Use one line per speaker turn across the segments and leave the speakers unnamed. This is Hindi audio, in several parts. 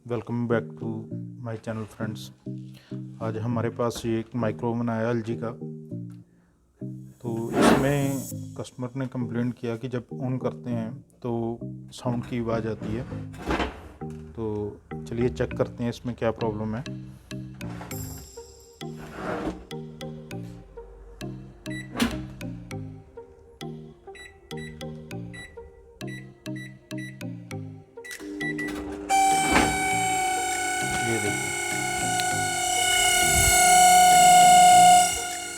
Welcome back to my channel friends. आज हमारे पास ये एक माइक्रोवन आया एलजी का। तो इसमें कस्टमर ने कंप्लेंट किया कि जब ऑन करते हैं तो साउंड की आवाज़ आती है। तो चलिए चेक करते हैं इसमें क्या प्रॉब्लम है। ये देखिए,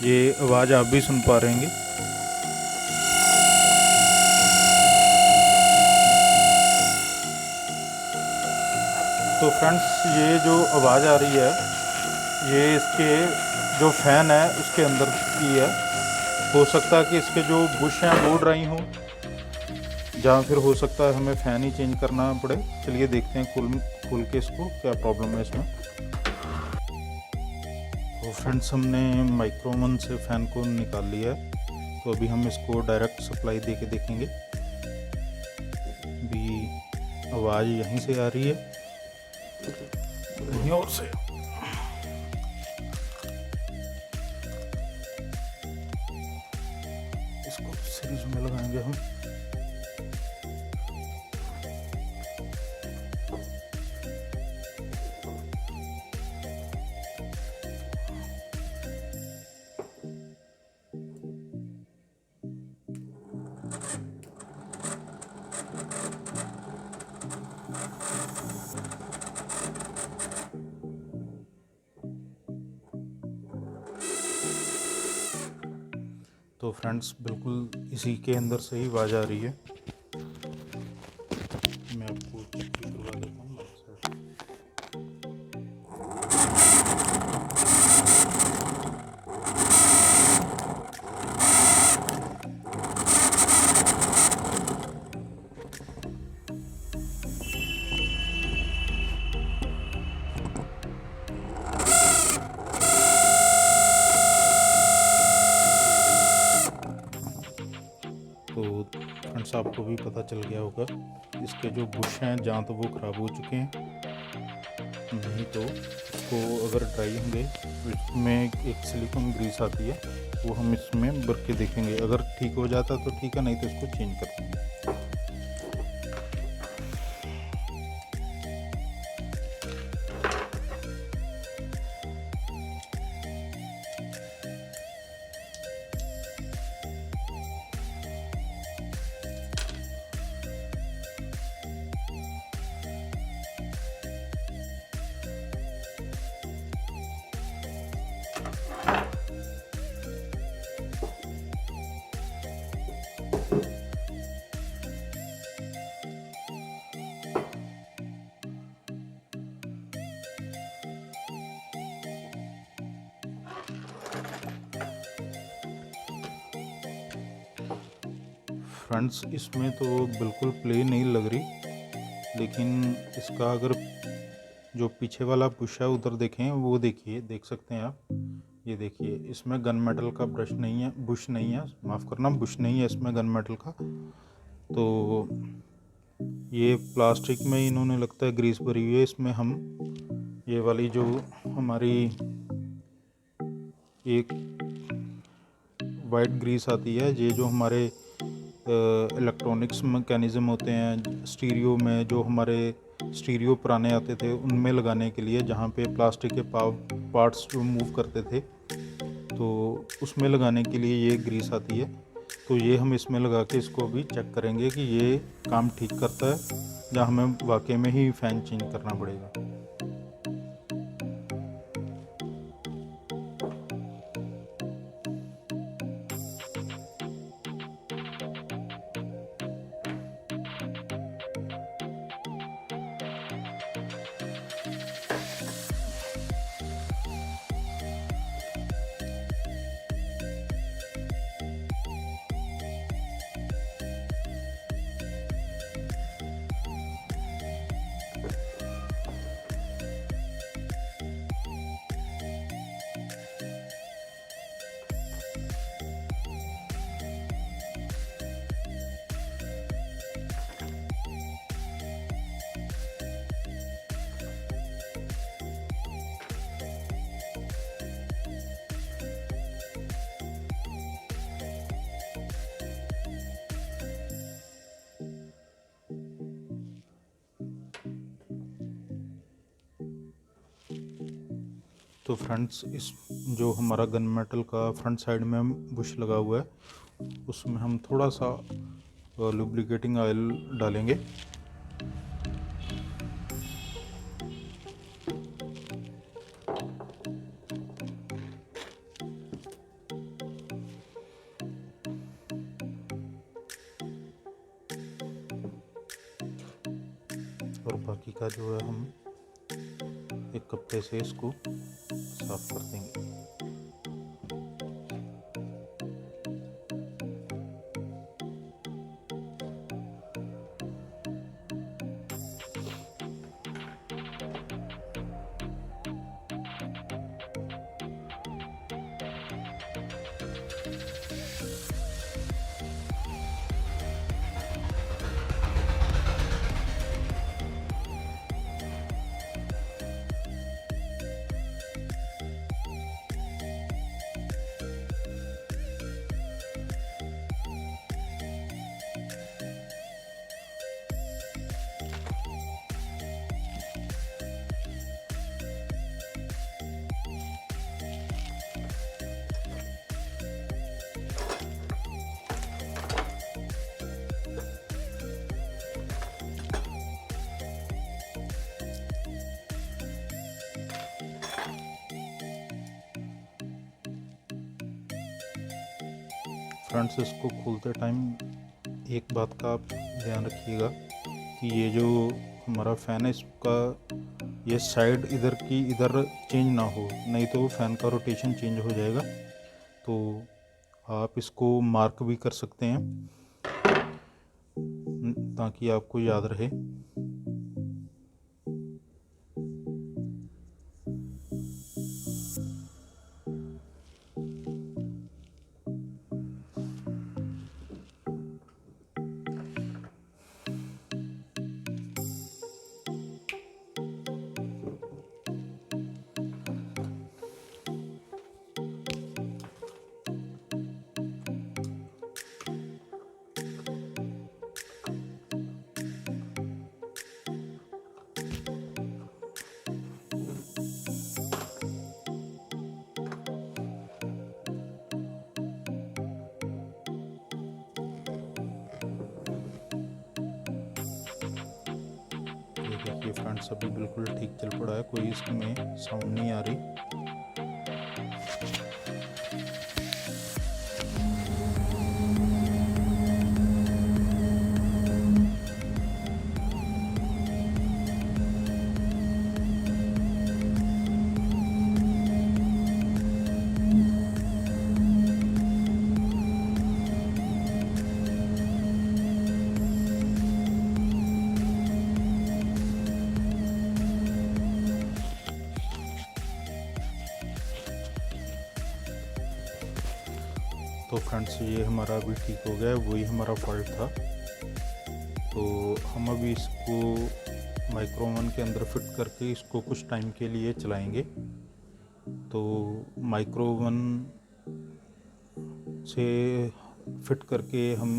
ये आवाज़ आप भी सुन पा रहे होंगे। तो फ्रेंड्स, ये जो आवाज़ आ रही है ये इसके जो फ़ैन है उसके अंदर की है। हो सकता है कि इसके जो बुश हैं वो ड्राई हों, या फिर हो सकता है हमें फ़ैन ही चेंज करना पड़े। चलिए देखते हैं खोल के इसको क्या प्रॉब्लम है इसमें। तो फ्रेंड्स, हमने माइक्रोवन से फ़ैन को निकाल लिया है। तो अभी हम इसको डायरेक्ट सप्लाई दे के देखेंगे। अभी आवाज़ यहीं से आ रही है, कहीं और से। इसको सीरीज में लगाएंगे हम। तो फ्रेंड्स, बिल्कुल इसी के अंदर से ही आवाज़ आ रही है। मैं आपको चेक भी करवा देता हूँ। तो फ्रेंड्स, आपको भी पता चल गया होगा, इसके जो बुश हैं जहाँ तो वो ख़राब हो चुके हैं, नहीं तो इसको अगर ड्राई होंगे तो इसमें एक सिलिकॉन ग्रीस आती है, वो हम इसमें भर के देखेंगे। अगर ठीक हो जाता तो ठीक है, नहीं तो इसको चेंज कर देंगे। फ्रेंड्स, इसमें तो बिल्कुल प्ले नहीं लग रही, लेकिन इसका अगर जो पीछे वाला बुश है उधर देखें, वो देखिए, देख सकते हैं आप। ये देखिए, इसमें गन मेटल का ब्रश नहीं है, बुश नहीं है, माफ़ करना, बुश नहीं है इसमें गन मेटल का। तो ये प्लास्टिक में इन्होंने लगता है ग्रीस भरी हुई है। इसमें हम ये वाली जो हमारी एक वाइट ग्रीस आती है, ये जो हमारे इलेक्ट्रॉनिक्स मैकेनिज़्म होते हैं स्टीरियो में, जो हमारे स्टीरियो पुराने आते थे उनमें लगाने के लिए, जहाँ पे प्लास्टिक के पार्ट्स जो मूव करते थे, तो उसमें लगाने के लिए ये ग्रीस आती है। तो ये हम इसमें लगा के इसको अभी चेक करेंगे कि ये काम ठीक करता है या हमें वाकई में ही फ़ैन चेंज करना पड़ेगा। तो फ्रेंड्स, इस जो हमारा गन मेटल का फ्रंट साइड में हम बुश लगा हुआ है उसमें हम थोड़ा सा लुब्रिकेटिंग ऑयल डालेंगे। और बाकी का जो है हम एक कपड़े से इसको साफ कर देंगे। फ्रेंड्स, इसको खोलते टाइम एक बात का आप ध्यान रखिएगा कि ये जो हमारा फ़ैन है इसका ये साइड इधर की इधर चेंज ना हो, नहीं तो फ़ैन का रोटेशन चेंज हो जाएगा। तो आप इसको मार्क भी कर सकते हैं ताकि आपको याद रहे। देखिए फ्रेंड्स, अभी बिल्कुल ठीक चल पड़ा है, कोई इसमें साउंड नहीं आ रही। तो फ्रेंड्स, ये हमारा अभी ठीक हो गया है, वही हमारा फॉल्ट था। तो हम अभी इसको माइक्रो ओवन के अंदर फिट करके इसको कुछ टाइम के लिए चलाएंगे। तो माइक्रो ओवन से फिट करके हम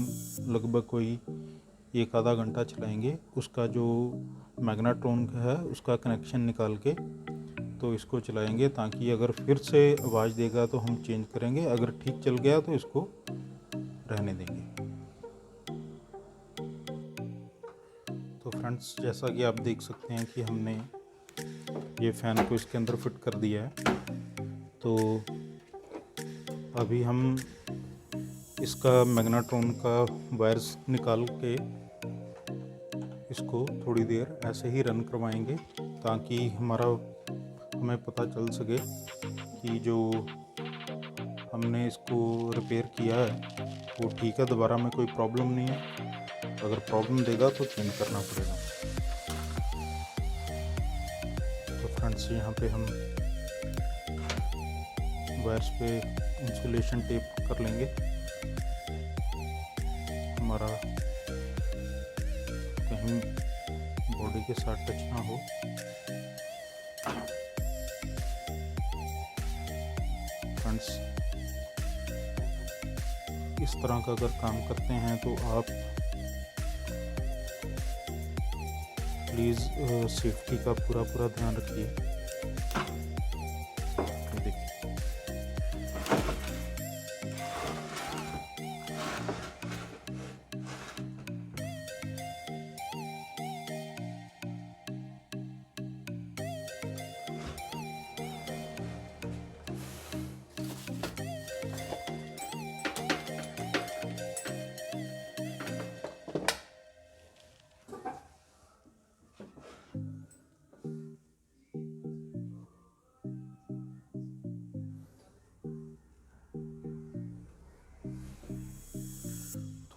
लगभग कोई एक आधा घंटा चलाएंगे। उसका जो मैग्नेट्रॉन है उसका कनेक्शन निकाल के तो इसको चलाएंगे, ताकि अगर फिर से आवाज़ देगा तो हम चेंज करेंगे, अगर ठीक चल गया तो इसको रहने देंगे। तो फ्रेंड्स, जैसा कि आप देख सकते हैं कि हमने ये फ़ैन को इसके अंदर फिट कर दिया है। तो अभी हम इसका मैग्नेट्रॉन का वायर्स निकाल के इसको थोड़ी देर ऐसे ही रन करवाएंगे, ताकि हमें पता चल सके कि जो हमने इसको रिपेयर किया है वो ठीक है, दोबारा में कोई प्रॉब्लम नहीं है। अगर प्रॉब्लम देगा तो चेंज करना पड़ेगा। तो फ्रेंड्स, यहाँ पे हम वायर्स पे इंसुलेशन टेप कर लेंगे, हमारा कहीं बॉडी के साथ टच ना हो। फ्रेंड्स, इस तरह का अगर काम करते हैं तो आप प्लीज़ सेफ्टी का पूरा ध्यान रखिए।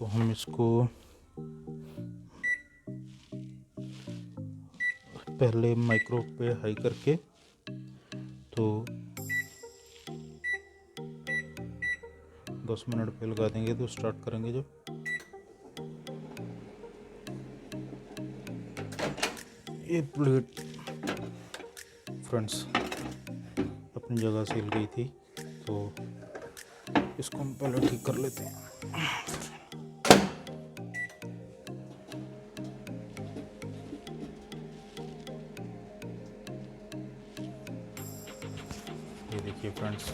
तो हम इसको पहले माइक्रो पे हाई करके तो 10 मिनट पे लगा देंगे तो स्टार्ट करेंगे जब ये प्लेट फ्रेंड्स अपनी जगह से हिल गई थी, तो इसको हम पहले ठीक कर लेते हैं। ये देखिए फ्रेंड्स,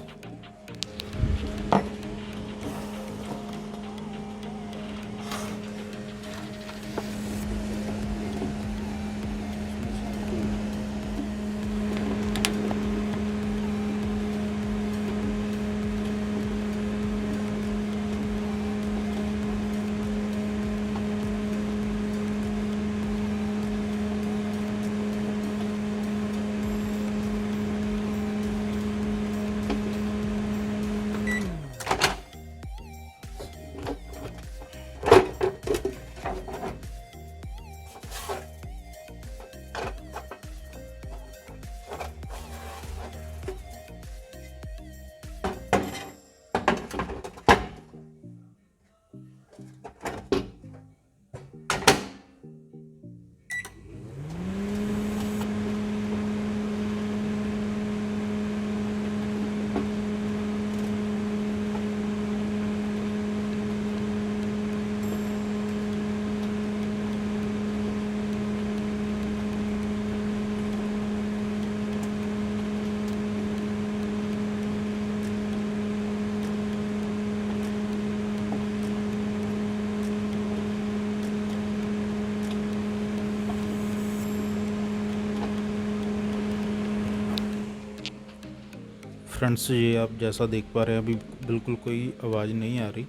फ्रेंड्स ये आप जैसा देख पा रहे हैं अभी बिल्कुल कोई आवाज़ नहीं आ रही,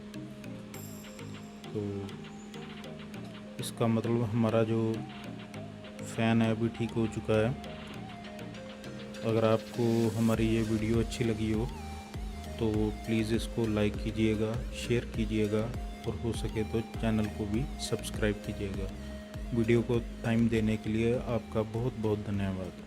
तो इसका मतलब हमारा जो फ़ैन है अभी ठीक हो चुका है। अगर आपको हमारी ये वीडियो अच्छी लगी हो तो प्लीज़ इसको लाइक कीजिएगा, शेयर कीजिएगा और हो सके तो चैनल को भी सब्सक्राइब कीजिएगा। वीडियो को टाइम देने के लिए आपका बहुत बहुत धन्यवाद।